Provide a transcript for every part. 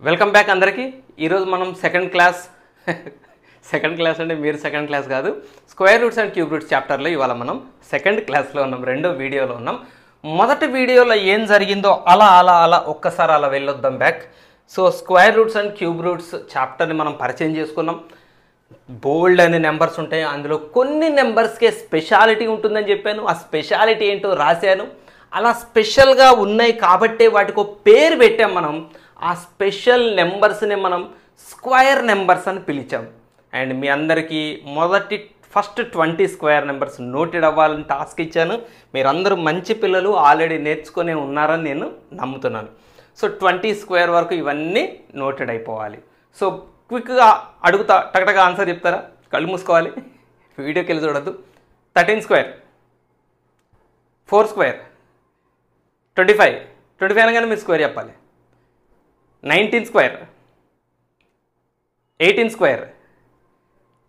Welcome back అందరికీ. ఈరోజు మనం సెకండ్ క్లాస్ అంటే మీరు సెకండ్ క్లాస్ కాదు, square roots and cube roots చాప్టర్లో ఇవాళ మనం సెకండ్ క్లాస్లో ఉన్నాం, రెండో వీడియోలో ఉన్నాం. మొదటి వీడియోలో ఏం జరిగిందో అలా ఒక్కసారి అలా వెళ్ళొద్దాం back. So square roots and cube roots చాప్టర్ని మనం పరిచయం చేసుకున్నాం. బోల్డ్ అనే నెంబర్స్ ఉంటాయి, అందులో కొన్ని నెంబర్స్కే స్పెషాలిటీ ఉంటుందని చెప్పాను. ఆ స్పెషాలిటీ ఏంటో రాశాను. అలా స్పెషల్గా ఉన్నాయి కాబట్టే వాటికి ఒక పేరు పెట్టాం మనం. ఆ స్పెషల్ నెంబర్స్ని మనం స్క్వేర్ నెంబర్స్ అని పిలిచాం. అండ్ మీ అందరికీ ఫస్ట్ 20 స్క్వేర్ నెంబర్స్ నోటెడ్ అవ్వాలని టాస్క్ ఇచ్చాను. మీరందరూ మంచి పిల్లలు, ఆల్రెడీ నేర్చుకునే ఉన్నారని నేను నమ్ముతున్నాను. సో 20 స్క్వేర్ వరకు ఇవన్నీ నోటెడ్ అయిపోవాలి. సో క్విక్గా అడుగుతా, టకటగా ఆన్సర్ చెప్తారా? కళ్ళు మూసుకోవాలి, వీడియోకి వెళ్ళి చూడద్దు. 13 స్క్వేర్, 4 స్క్వేర్, 25 అనగానే మీరు స్క్వేర్ చెప్పాలి. 19 square, 18 square,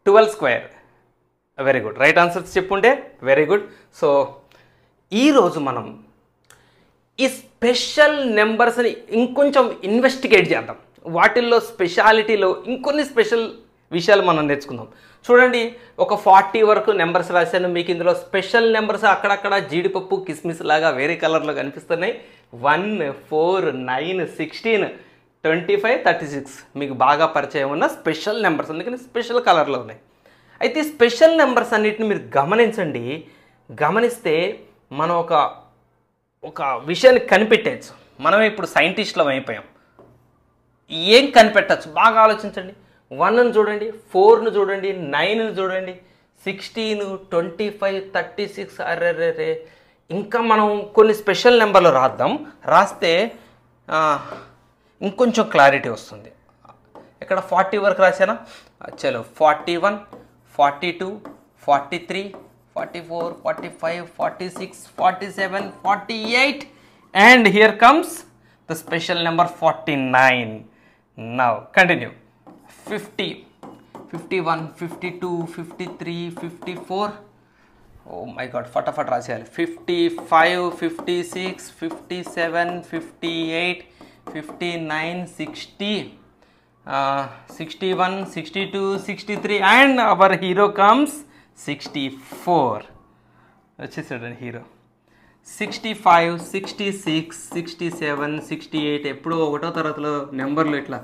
12 square. Very good, right answers చెప్పుంటే వెరీ గుడ్. సో ఈరోజు మనం ఈ స్పెషల్ నెంబర్స్ని ఇంకొంచెం ఇన్వెస్టిగేట్ చేద్దాం. వాటిల్లో స్పెషాలిటీలో ఇంకొన్ని స్పెషల్ విషయాలు మనం నేర్చుకుందాం. చూడండి, ఒక 40 వరకు నెంబర్స్ రాశాను. మీకు ఇందులో స్పెషల్ నెంబర్స్ అక్కడక్కడ జీడిపప్పు కిస్మిస్ లాగా వేరే కలర్లో కనిపిస్తున్నాయి. 1, 4, 9, 16, 25, 36 మీకు బాగా పరిచయం ఉన్న స్పెషల్ నెంబర్స్, అందుకని స్పెషల్ కలర్లో ఉన్నాయి. అయితే స్పెషల్ నెంబర్స్ అన్నిటిని మీరు గమనించండి. గమనిస్తే మనం ఒక విషయాన్ని కనిపెట్టేయచ్చు. మనమే ఇప్పుడు సైంటిస్టులం అయిపోయాం. ఏం కనిపెట్టచ్చు బాగా ఆలోచించండి. 1ను చూడండి, 4ను చూడండి, 9ను చూడండి, 16, 25, 36. అర్రే, ఇంకా మనం కొన్ని స్పెషల్ నెంబర్లు రాస్తే ఇంకొంచెం క్లారిటీ వస్తుంది. ఇక్కడ 40 వరకు రాశానా? చలో 41, 42, 43, 44, 45, 46, 47, 48, and here comes the special number 49. Now continue. 50, 51, 52, 53, 54. Oh my god, फटाफट రాసేయాలి. 55, 56, 57, 58, 59, 60, 61, 62, 63, and our hero comes 64. వచ్చేసాడు హీరో. 65, 66, 67, 68. ఎప్పుడో ఒకటో తరగతిలో నెంబర్లు ఇట్లా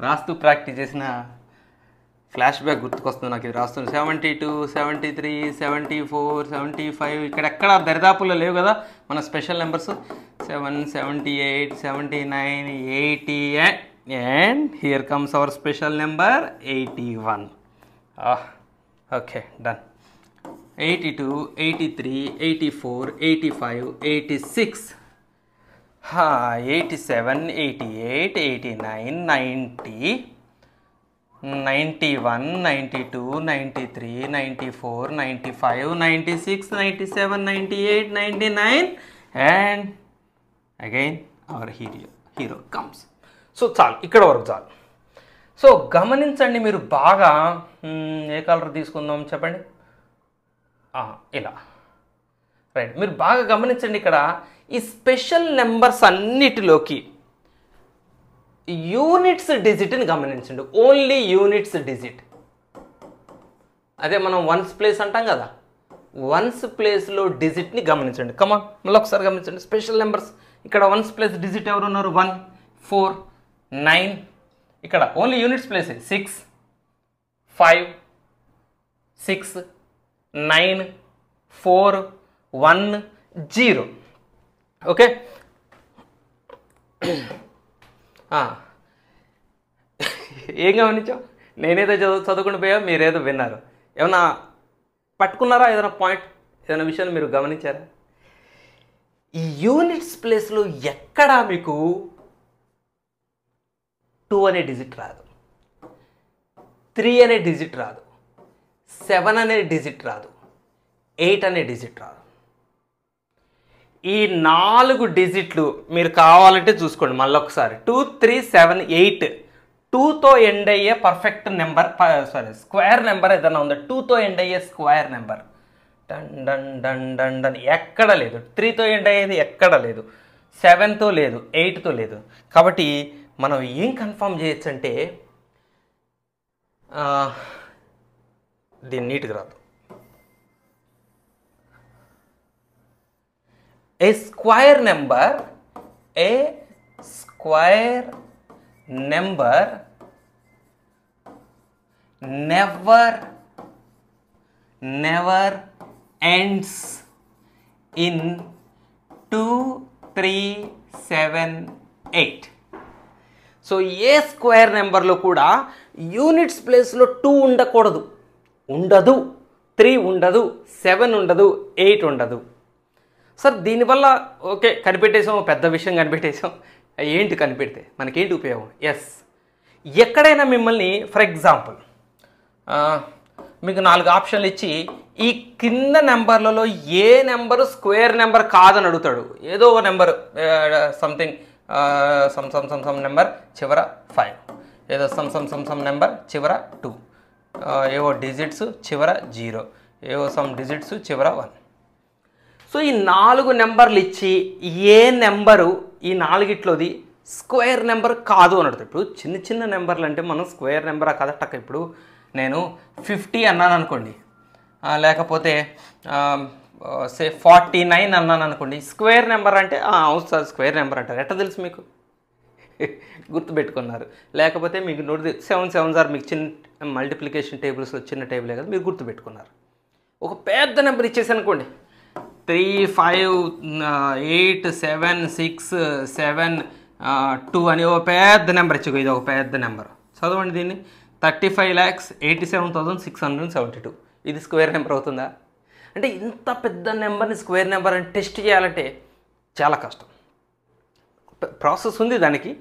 రాస్తూ ప్రాక్టీస్ చేసిన ఫ్లాష్ బ్యాక్ గుర్తుకొస్తుంది నాకు. ఇది రాస్తుంది. 72, 73, 74, 75. ఇక్కడెక్కడ దరిదాపుల్లో లేవు కదా మన special numbers. 7, 78, 79, 80, and here comes our special number 81. Okay, done. 82, 83, 84, 85, 86, 87, 88, 89, 90, 91, 92, 93, 94, 95, 96, 97, 98, 99, and again our hero comes. So చాలు, ఇక్కడ వరకు చాలు. సో గమనించండి మీరు బాగా. ఏ కలర్ తీసుకుందాం చెప్పండి? ఇలా రైట్. మీరు బాగా గమనించండి. ఇక్కడ ఈ స్పెషల్ నెంబర్స్ అన్నిటిలోకి యూనిట్స్ డిజిట్ని గమనించండి. Only units digit. అదే మనం వన్స్ ప్లేస్ అంటాం కదా, వన్స్ ప్లేస్లో డిజిట్ని గమనించండి. కమాన్, మళ్ళీ ఒకసారి గమనించండి. స్పెషల్ నెంబర్స్ ఇక్కడ వన్స్ ప్లేస్ డిజిట్ ఎవరు ఉన్నారు? 1, 4, 9. ఇక్కడ ఓన్లీ యూనిట్స్ ప్లేస్ 6, 5, 6, 9, 4, 1, 0. ఓకే, ఏం గమనించావు? నేనేదో చదువుకుని పోయా, మీరేదో విన్నారు. ఏమన్నా పట్టుకున్నారా? ఏదైనా పాయింట్, ఏదైనా విషయాన్ని మీరు గమనించారా? ఈ యూనిట్స్ ప్లేస్లో ఎక్కడా మీకు 2 అనే డిజిట్ రాదు, 3 అనే డిజిట్ రాదు, 7 అనే డిజిట్ రాదు, 8 అనే డిజిట్ రాదు. ఈ 4 డిజిట్లు మీరు కావాలంటే చూసుకోండి మళ్ళీ ఒకసారి. 2, 3, 7, 8. 2తో ఎండ్ అయ్యే పర్ఫెక్ట్ నెంబర్, స్క్వేర్ నెంబర్ ఏదైనా ఉందా? 2తో ఎండ్ అయ్యే square number done done done done done ఎక్కడ లేదు. 3తో ఎండ్ అయ్యేది ఎక్కడ లేదు, 7తో లేదు, 8తో లేదు. కాబట్టి మనం ఏం కన్ఫర్మ్ చేయొచ్చు అంటే దీన్ని నీట్గా రాదు. A square number never ends in 2, 3, 7, 8. So a square నెంబర్లో కూడా యూనిట్స్ ప్లేస్లో 2 ఉండకూడదు, ఉండదు, 3 ఉండదు, 7 ఉండదు, 8 ఉండదు. సార్ దీనివల్ల ఓకే కనిపెట్టేసాం, పెద్ద విషయం కనిపెట్టేసాం, ఏంటి కనిపెడితే మనకేంటి ఉపయోగం? ఎస్, ఎక్కడైనా మిమ్మల్ని ఫర్ ఎగ్జాంపుల్ మీకు 4 ఆప్షన్లు ఇచ్చి ఈ కింద నెంబర్లలో ఏ నెంబరు స్క్వేర్ నెంబర్ కాదని అడుగుతాడు. ఏదో ఒక నెంబర్ సంథింగ్ సమ్ నెంబర్ చివర 5, ఏదో సమ్ నెంబర్ చివర 2, ఏవో డిజిట్స్ చివర 0, ఏవో సమ్ డిజిట్స్ చివర 1. సో ఈ 4 నెంబర్లు ఇచ్చి ఏ నెంబరు ఈ 4గిట్లోది స్క్వేర్ నెంబర్ కాదు అని అడుగుతాడు. ఇప్పుడు చిన్న చిన్న నెంబర్లు అంటే మనం స్క్వేర్ నెంబరా కదట్టక, ఇప్పుడు నేను 50 అన్నాను అనుకోండి, లేకపోతే సే 49 అన్నాను అనుకోండి, స్క్వేర్ నెంబర్ అంటే అవును సార్ స్క్వేర్ నెంబర్ అంటారు. ఎట్లా తెలుసు మీకు? గుర్తుపెట్టుకున్నారు. లేకపోతే మీకు 7 7 మీకు చిన్న మల్టిప్లికేషన్ టేబుల్స్లో చిన్న టేబులే కదా, మీరు గుర్తుపెట్టుకున్నారు. ఒక పెద్ద నెంబర్ ఇచ్చేసి అనుకోండి 3, 5, 8, 7, 6, 7, 2 అని ఒక పెద్ద నెంబర్ ఇచ్చుకో. ఇది ఒక పెద్ద నెంబర్, చదవండి దీన్ని. 35,87,672. ఇది స్క్వేర్ నెంబర్ అవుతుందా? అంటే ఇంత పెద్ద నెంబర్ని స్క్వేర్ నెంబర్ అని టెస్ట్ చేయాలంటే చాలా కష్టం. ప్రాసెస్ ఉంది దానికి.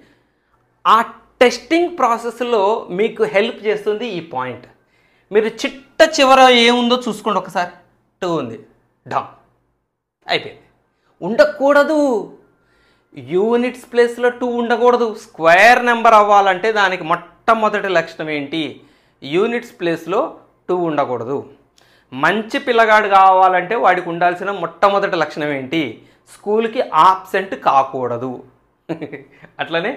ఆ టెస్టింగ్ ప్రాసెస్లో మీకు హెల్ప్ చేస్తుంది ఈ పాయింట్. మీరు చిట్ట చివర ఏముందో చూసుకోండి ఒకసారి. 2 ఉంది, డామ్, అయిపోయింది. ఉండకూడదు, యూనిట్స్ ప్లేస్లో 2 ఉండకూడదు. స్క్వేర్ నెంబర్ అవ్వాలంటే దానికి మొట్టమొదటి లక్షణం ఏంటి? యూనిట్స్ ప్లేస్లో 2 ఉండకూడదు. మంచి పిల్లగాడు కావాలంటే వాడికి ఉండాల్సిన మొట్టమొదటి లక్షణం ఏంటి? స్కూల్కి ఆబ్సెంట్ కాకూడదు. అట్లనే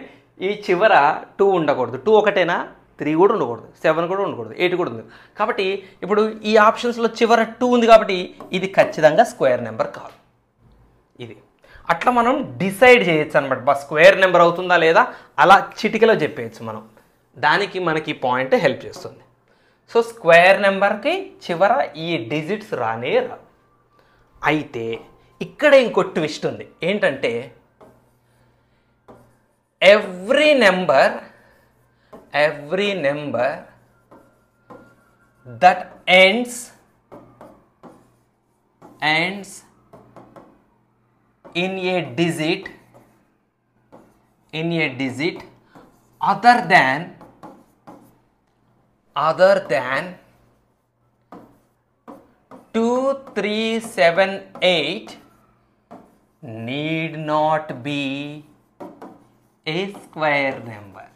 ఈ చివర 2 ఉండకూడదు. 2 ఒకటేనా? 3 కూడా ఉండకూడదు, 7 కూడా ఉండకూడదు, 8 కూడా ఉంది. కాబట్టి ఇప్పుడు ఈ ఆప్షన్స్లో చివర 2 ఉంది కాబట్టి ఇది ఖచ్చితంగా స్క్వేర్ నెంబర్ కాదు. ఇది అట్లా మనం డిసైడ్ చేయొచ్చు అనమాట. స్క్వేర్ నెంబర్ అవుతుందా లేదా అలా చిటికలో చెప్పేయచ్చు మనం. దానికి మనకి పాయింట్ హెల్ప్ చేస్తుంది. సో స్క్వేర్ నెంబర్కి చివర ఈ డిజిట్స్ రానే రావు. అయితే ఇక్కడ ఇంకో ట్విస్ట్ ఉంది. ఏంటంటే every number that ends in a digit other than 2, 3, 7, 8 need not be a square number.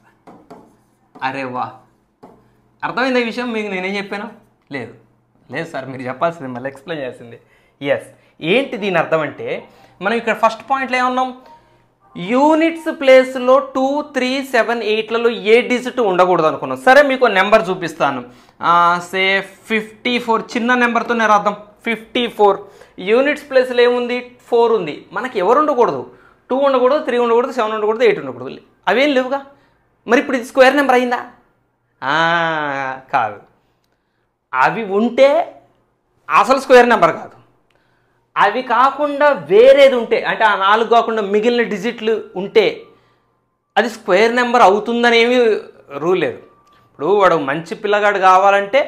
అరే వా, అర్థమైంది ఈ విషయం? మీకు నేనేం చెప్పాను? లేదు సార్, మీరు చెప్పాల్సింది, మళ్ళీ ఎక్స్ప్లెయిన్ చేయాల్సింది. ఎస్, ఏంటి దీని అర్థం అంటే మనం ఇక్కడ ఫస్ట్ పాయింట్లో ఏమన్నాం? యూనిట్స్ ప్లేస్లో 2, 3, 7, 8లలో ఏ డిజిట్ ఉండకూడదు అనుకున్నాం. సరే మీకు నెంబర్ చూపిస్తాను. సే 54, చిన్న నెంబర్తోనే రాద్దాం. 54 యూనిట్స్ ప్లేస్లో ఏముంది? 4 ఉంది. మనకి ఎవరు ఉండకూడదు? 2 ఉండకూడదు, 3 ఉండకూడదు, 7 ఉండకూడదు, 8 ఉండకూడదు. అవేం లేవుగా. మరి ఇప్పుడు ఇది స్క్వేర్ నెంబర్ అయిందా? కాదు. అవి ఉంటే అసలు స్క్వేర్ నెంబర్ కాదు. అవి కాకుండా వేరేది ఉంటే, అంటే ఆ 4 కాకుండా మిగిలిన డిజిట్లు ఉంటే అది స్క్వేర్ నెంబర్ అవుతుందనేమి రూల్ లేదు. ఇప్పుడు వాడు మంచి పిల్లగాడు కావాలంటే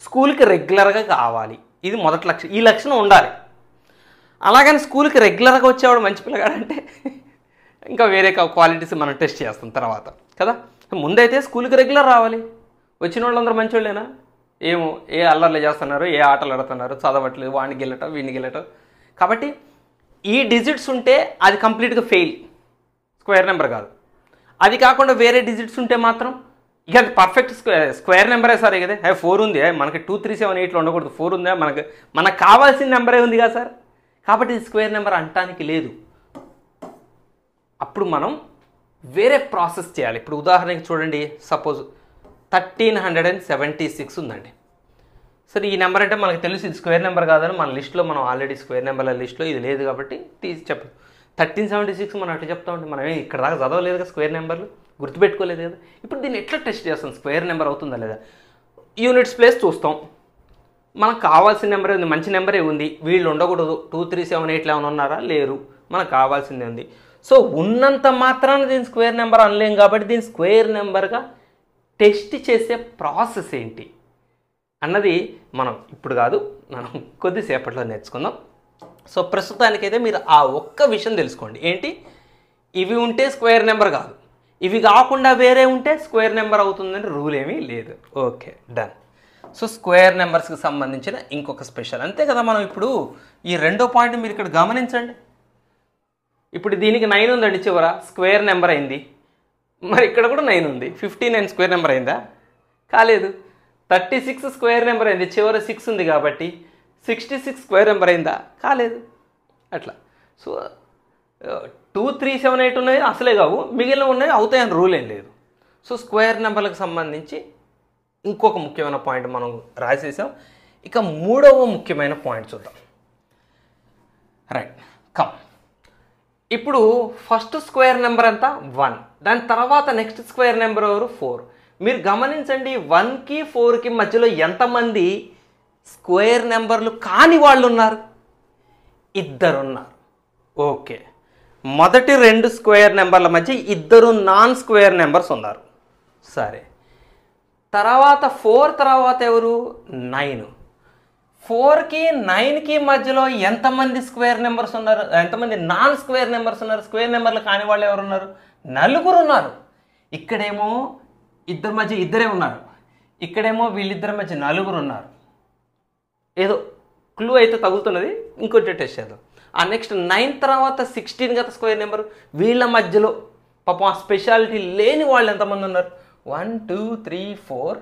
స్కూల్కి రెగ్యులర్గా కావాలి, ఇది మొదటి లక్షణం. ఈ లక్షణం ఉండాలి. అలాగని స్కూల్కి రెగ్యులర్గా వచ్చేవాడు మంచి పిల్లగాడు అంటే ఇంకా వేరే క్వాలిటీస్ మనం టెస్ట్ చేస్తాం తర్వాత కదా. ముందైతే స్కూల్కి రెగ్యులర్ రావాలి. వచ్చిన వాళ్ళందరూ మంచి వాళ్ళేనా? ఏమో ఏ అల్లర్లు చేస్తున్నారు, ఏ ఆటలు ఆడుతున్నారు, చదవట్లేదు, వాడిని గెలటం వీడిని గెలటం. కాబట్టి ఈ డిజిట్స్ ఉంటే అది కంప్లీట్గా ఫెయిల్, స్క్వేర్ నెంబర్ కాదు. అది కాకుండా వేరే డిజిట్స్ ఉంటే మాత్రం ఇక అది పర్ఫెక్ట్ స్క్వేర్ నెంబరే సార్. కదా 4 ఉంది, మనకి 2, 3, 7, 8లో ఉండకూడదు. 4 ఉందా? మనకు కావాల్సిన నెంబరే ఉంది కదా సార్. కాబట్టి ఇది స్క్వేర్ నెంబర్ అంటానికి లేదు. అప్పుడు మనం వేరే ప్రాసెస్ చేయాలి. ఇప్పుడు ఉదాహరణకి చూడండి, సపోజ్ 1376 ఉందండి. సరే, ఈ నెంబర్ అంటే మనకు తెలుసు ఇది స్క్వేర్ నెంబర్ కాదని మన లిస్ట్లో మనం ఆల్రెడీ స్క్వేర్ నెంబర్ల లిస్ట్లో ఇది లేదు కాబట్టి తీసి చెప్పదు. 1376 మనం అట్లా చెప్తామండి, మనం ఇక్కడ దాకా చదవలేదు కదా, స్క్వేర్ నెంబర్లు గుర్తుపెట్టుకోలేదు కదా. ఇప్పుడు దీన్ని ఎట్లా టెస్ట్ చేస్తాం, స్క్వేర్ నెంబర్ అవుతుందా లేదా? యూనిట్స్ ప్లేస్ చూస్తాం, మనకు కావాల్సిన నెంబర్ ఉంది, మంచి నెంబరే ఉంది, వీళ్ళు ఉండకూడదు 2 3 7 8 11 ఉన్నారా, లేరు, మనకు కావాల్సిందే ఉంది. సో ఉన్నంత మాత్రాన దీని స్క్వేర్ నెంబర్ అనలేం కాబట్టి దీని స్క్వేర్ నెంబర్గా టెస్ట్ చేసే ప్రాసెస్ ఏంటి అన్నది మనం ఇప్పుడు కాదు, మనం కొద్దిసేపట్లో నేర్చుకుందాం. సో ప్రస్తుతానికైతే మీరు ఆ ఒక్క విషయం తెలుసుకోండి, ఏంటి, ఇవి ఉంటే స్క్వేర్ నెంబర్ కాదు, ఇవి కాకుండా వేరే ఉంటే స్క్వేర్ నెంబర్ అవుతుందని రూల్ ఏమీ లేదు. Okay, done. సో స్క్వేర్ నెంబర్స్కి సంబంధించిన ఇంకొక స్పెషల్ అంతే కదా. మనం ఇప్పుడు ఈ రెండో పాయింట్ మీరు ఇక్కడ గమనించండి. ఇప్పుడు దీనికి 9 ఉందండి, చివర స్క్వేర్ నెంబర్ అయింది. మరి ఇక్కడ కూడా 9 ఉంది, 59 స్క్వేర్ నెంబర్ అయిందా? కాలేదు. 36 స్క్వేర్ నెంబర్ అయింది, చివర 6 ఉంది కాబట్టి 66 స్క్వేర్ నెంబర్ అయిందా? కాలేదు. అట్లా. సో 2 3 7 8 ఉన్నాయి అసలే కావు, మిగిలిన ఉన్నాయి అవుతాయని రూల్ ఏం లేదు. సో స్క్వేర్ నెంబర్లకు సంబంధించి ఇంకొక ముఖ్యమైన పాయింట్ మనం రాసేసాం. ఇక మూడవ ముఖ్యమైన పాయింట్ చూద్దాం. Right, come. ఇప్పుడు ఫస్ట్ స్క్వేర్ నెంబర్ ఎంత? 1. దాని తర్వాత నెక్స్ట్ స్క్వేర్ నెంబర్ ఎవరు? 4. మీరు గమనించండి, 1కి 4కి మధ్యలో ఎంతమంది స్క్వేర్ నెంబర్లు కాని వాళ్ళు ఉన్నారు? 2 ఉన్నారు. ఓకే, మొదటి 2 స్క్వేర్ నెంబర్ల మధ్య 2 నాన్ స్క్వేర్ నెంబర్స్ ఉన్నారు. సరే, తర్వాత 4 తర్వాత ఎవరు? 9. 4కి 9కి మధ్యలో ఎంతమంది స్క్వేర్ నెంబర్స్ ఉన్నారు? ఎంతమంది నాన్ స్క్వేర్ నెంబర్స్ ఉన్నారు? స్క్వేర్ నెంబర్లు కాని వాళ్ళు ఎవరు ఉన్నారు? 4 ఉన్నారు. ఇక్కడేమో ఇద్దరి మధ్య 2 ఉన్నారు, ఇక్కడేమో వీళ్ళిద్దరి మధ్య 4 ఉన్నారు. ఏదో క్లూ అయితే తగులుతున్నది, ఇంకొంచెం టెస్ట్ చేద్దాం. ఆ నెక్స్ట్ 9 తర్వాత 16 కదా స్క్వేర్ నెంబర్, వీళ్ళ మధ్యలో పాపం ఆ స్పెషాలిటీ లేని వాళ్ళు ఎంతమంది ఉన్నారు? 1 2 3 4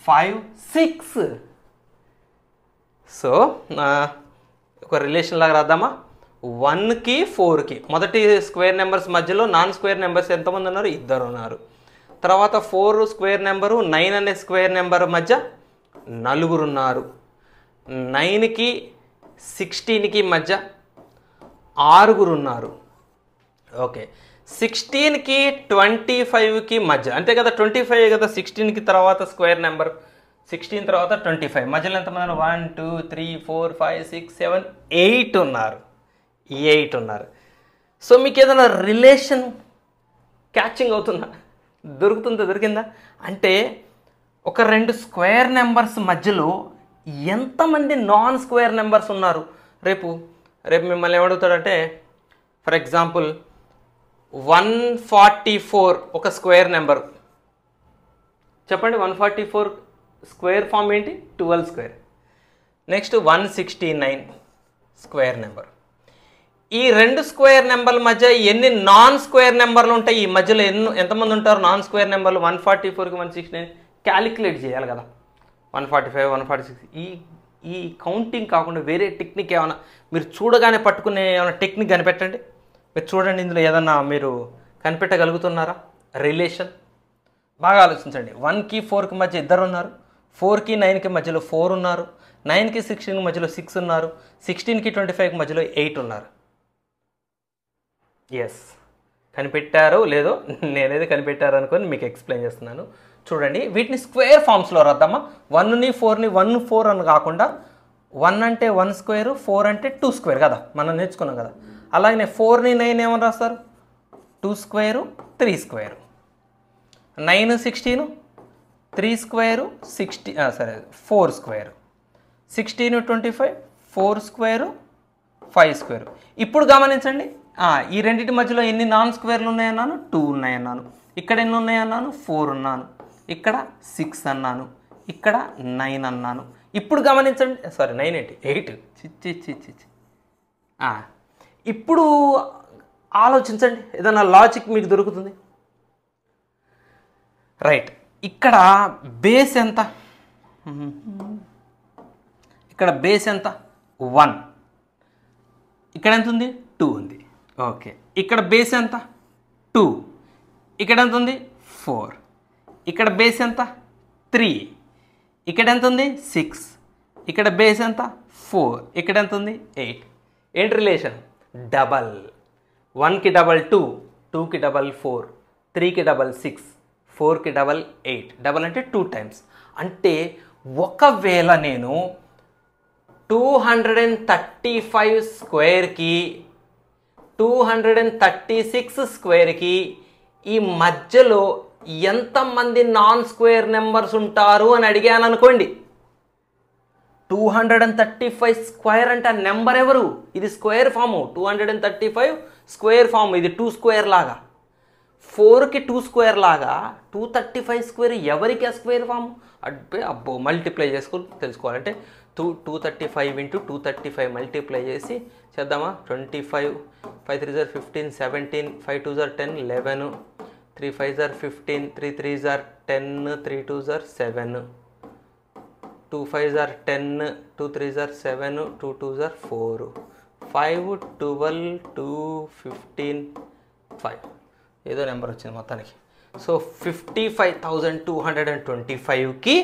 5 6. సో ఒక రిలేషన్ లాగా రాద్దామా? 1కి 4కి మొదటి స్క్వేర్ నెంబర్స్ మధ్యలో నాన్ స్క్వేర్ నెంబర్స్ ఎంతమంది ఉన్నారు? 2 ఉన్నారు. తర్వాత 4 స్క్వేర్ నెంబరు 9 అనే స్క్వేర్ నెంబర్ మధ్య 4 ఉన్నారు. 9కి 16కి మధ్య 6 ఉన్నారు. ఓకే, 16కి 25కి మధ్య అంతే కదా, 25 కదా 16కి తర్వాత స్క్వేర్ నెంబర్, 16 తర్వాత 25 మధ్యలో ఎంతమంది? 1 2 3 4 5 6 7 8 ఉన్నారు. 8 ఉన్నారు. సో మీకు ఏదైనా రిలేషన్ క్యాచింగ్ అవుతుందా? దొరికిందా? అంటే ఒక 2 స్క్వేర్ నెంబర్స్ మధ్యలో ఎంతమంది నాన్ స్క్వేర్ నెంబర్స్ ఉన్నారు? రేపు మిమ్మల్ని ఏమడుగుతాడంటే, ఫర్ ఎగ్జాంపుల్ 144 ఒక స్క్వేర్ నెంబర్ చెప్పండి. 144 స్క్వేర్ ఫామ్ ఏంటి? 12 స్క్వేర్. Next 169 square number. ఈ 2 స్క్వేర్ నెంబర్ల మధ్య ఎన్ని నాన్ స్క్వేర్ నెంబర్లు ఉంటాయి? ఈ మధ్యలో ఎంతమంది ఉంటారు నాన్ స్క్వేర్ నెంబర్లు? 144కి 169 క్యాలిక్యులేట్ చేయాలి కదా. 145 146 ఈ కౌంటింగ్ కాకుండా వేరే టెక్నిక్ ఏమైనా మీరు చూడగానే పట్టుకునే ఏమైనా టెక్నిక్ కనిపెట్టండి. మీరు చూడండి, ఇందులో ఏదన్నా మీరు కనిపెట్టగలుగుతున్నారా రిలేషన్? బాగా ఆలోచించండి. 1కి 4కి మధ్య 2 ఉన్నారు, 4కి 9కి మధ్యలో 4 ఉన్నారు, 9కి 16కి మధ్యలో 6 ఉన్నారు, 16కి 25కి మధ్యలో 8 ఉన్నారు. ఎస్, కనిపెట్టారో లేదో నేనేది కనిపెట్టారు అనుకొని మీకు ఎక్స్ప్లెయిన్ చేస్తున్నాను. చూడండి, వీటిని స్క్వేర్ ఫామ్స్లో రాద్దామా. 1ని 4ని 1 4 అని కాకుండా 1 అంటే 1 స్క్వేర్, 4 అంటే 2 స్క్వేర్ కదా, మనం నేర్చుకున్నాం కదా. అలాగే 4ని 9 ఏమని రాస్తారు? 2 square 3 square. 9 16 3 square 60 4 square. 16 25 4 square 5 square. ఇప్పుడు గమనించండి, ఈ రెండింటి మధ్యలో ఎన్ని నాన్ స్క్వేర్లు ఉన్నాయన్నాను? 2 ఉన్నాయన్నాను. ఇక్కడ ఎన్ని ఉన్నాయన్నాను? 4 ఉన్నాను. ఇక్కడ 6 అన్నాను, ఇక్కడ 9 అన్నాను. ఇప్పుడు గమనించండి, 9 ఏంటి 8. చిచ్చి. ఇప్పుడు ఆలోచించండి, ఏదైనా లాజిక్ మీకు దొరుకుతుంది. రైట్, ఇక్కడ బేస్ ఎంత? ఇక్కడ బేస్ ఎంత? 1. ఇక్కడ ఎంత ఉంది? 2 ఉంది. ఓకే, ఇక్కడ బేస్ ఎంత? 2. ఇక్కడ ఎంత ఉంది 4, ఇక్కడ బేస్ ఎంత 3, ఇక్కడ ఎంత ఉంది 6, ఇక్కడ బేస్ ఎంత 4, ఇక్కడ ఎంత ఉంది 8. ఏంటి రిలేషన్? డబల్. 1కి డబల్ 2, 2కి డబల్ 4, 3కి డబల్ 6, 4కి డబల్ 8. డబల్ అంటే 2 టైమ్స్. అంటే ఒకవేళ నేను 235 స్క్వేర్కి 236 స్క్వేర్కి ఈ మధ్యలో ఎంతమంది నాన్ స్క్వేర్ నెంబర్స్ ఉంటారు అని అడిగాను అనుకోండి. 235 స్క్వేర్ అంటే ఆ నెంబర్ ఎవరు? ఇది స్క్వేర్ ఫాము. 235 square form. ఇది 2 స్క్వేర్ లాగా. 4కి 2 స్క్వేర్ లాగా 235 స్క్వేర్ ఎవరికి ఆ స్క్వేర్ ఫామ్? అబ్బో మల్టిప్లై చేసుకుని తెలుసుకోవాలంటే 235 ఇంటూ 235 మల్టిప్లై చేసి చేద్దామా? 25, 5 3 * 15, 17, 5 2 * 10, 11, 3 5 * 15, 3 3 * 10, 3 2 * 7, 2 5 * 10, 2 3 * 7, 2 2 * 4, 5 12, 2 15, 5 ఏదో నెంబర్ వచ్చింది మొత్తానికి. సో 55,225కి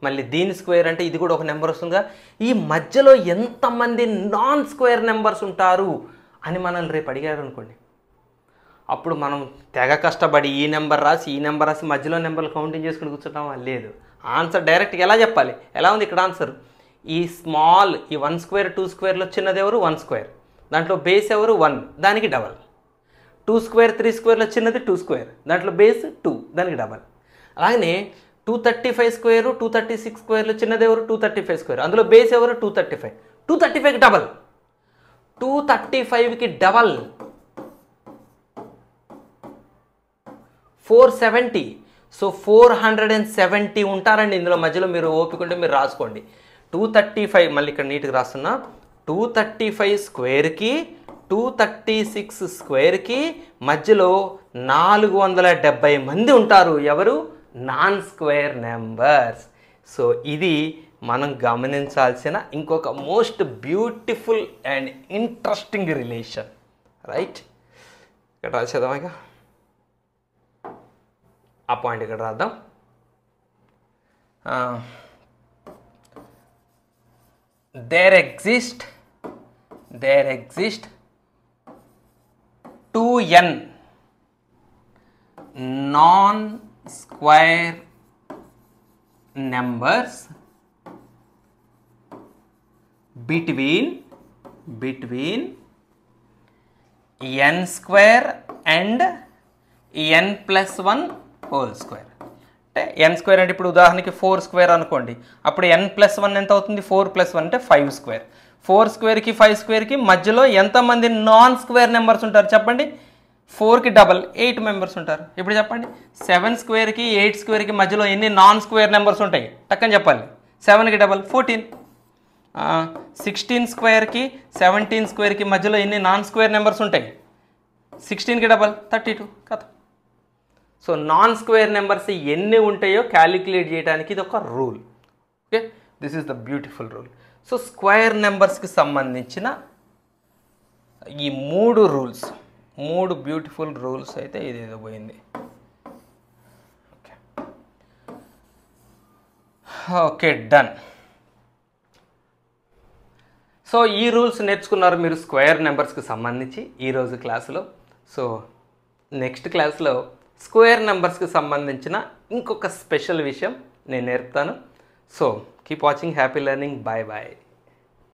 మళ్ళీ దీని స్క్వేర్ అంటే ఇది కూడా ఒక నెంబర్ వస్తుందిగా. ఈ మధ్యలో ఎంతమంది నాన్ స్క్వేర్ నెంబర్స్ ఉంటారు అని మనల్ని రేపు అడిగారు అనుకోండి. అప్పుడు మనం తెగ కష్టపడి ఈ నెంబర్ రాసి మధ్యలో నెంబర్లు కౌంటింగ్ చేసుకుని కూర్చుంటామా? లేదు. ఆన్సర్ డైరెక్ట్గా ఎలా చెప్పాలి? ఎలా ఉంది ఇక్కడ ఆన్సర్? ఈ స్మాల్ ఈ 1 స్క్వేర్ 2 స్క్వేర్లో చిన్నది ఎవరు? 1 స్క్వేర్. దాంట్లో బేస్ ఎవరు? 1, దానికి డబల్. 2 స్క్వేర్ 3 స్క్వేర్లో చిన్నది 2 స్క్వేర్, దాంట్లో బేస్ 2, దానికి డబల్. అలాగనే 235 స్క్వేర్ 236 స్క్వేర్లో చిన్నది ఎవరు? 235 స్క్వేర్, అందులో బేస్ ఎవరు? 235. 235కి డబల్. 235కి డబల్ 470. సో 470 ఉంటారండి ఇందులో. మధ్యలో మీరు ఓపిక ఉంటే మీరు రాసుకోండి. 235 మళ్ళీ ఇక్కడ నీట్గా రాస్తున్నా. 235 స్క్వేర్కి 236 స్క్వేర్కి మధ్యలో 470 మంది ఉంటారు. ఎవరు? Non square numbers. సో ఇది మనం గమనించాల్సిన ఇంకొక most beautiful and interesting relation. Right, ఇక్కడ రాసేద్దాం. ఇక ఆ పాయింట్ ఇక్కడ రాద్దాం. There exist 2n non square numbers between n square and n plus 1 whole square. అంటే n స్క్వేర్ అంటే ఇప్పుడు ఉదాహరణకి 4 స్క్వేర్ అనుకోండి. అప్పుడు n plus 1 ఎంత అవుతుంది? 4 plus 1 అంటే 5 స్క్వేర్. 4 స్క్వేర్కి 5 స్క్వేర్కి మధ్యలో ఎంతమంది నాన్ స్క్వేర్ నెంబర్స్ ఉంటారు చెప్పండి? 4కి డబల్ 8 మెంబర్స్ ఉంటారు. ఇప్పుడు చెప్పండి 7 స్క్వేర్కి 8 స్క్వేర్కి మధ్యలో ఎన్ని నాన్ స్క్వేర్ నెంబర్స్ ఉంటాయి? టక్కని చెప్పాలి. 7కి డబల్ 14. 16 స్క్వేర్కి 17 స్క్వేర్కి మధ్యలో ఎన్ని నాన్ స్క్వేర్ నెంబర్స్ ఉంటాయి? 16కి డబల్ 32 కదా. సో నాన్ స్క్వేర్ నెంబర్స్ ఎన్ని ఉంటాయో క్యాలిక్యులేట్ చేయడానికి ఇది ఒక rule. Okay, this is the beautiful rule. So square నెంబర్స్కి సంబంధించిన ఈ 3 రూల్స్, 3 బ్యూటిఫుల్ రూల్స్ అయితే ఇదేదో పోయింది. Okay done. సో ఈ రూల్స్ నేర్చుకున్నారు మీరు స్క్వేర్ నెంబర్స్కి సంబంధించి ఈరోజు క్లాసులో. సో నెక్స్ట్ క్లాస్లో స్క్వేర్ నెంబర్స్కి సంబంధించిన ఇంకొక స్పెషల్ విషయం నేను నేర్పుతాను. So keep watching, happy learning, bye bye.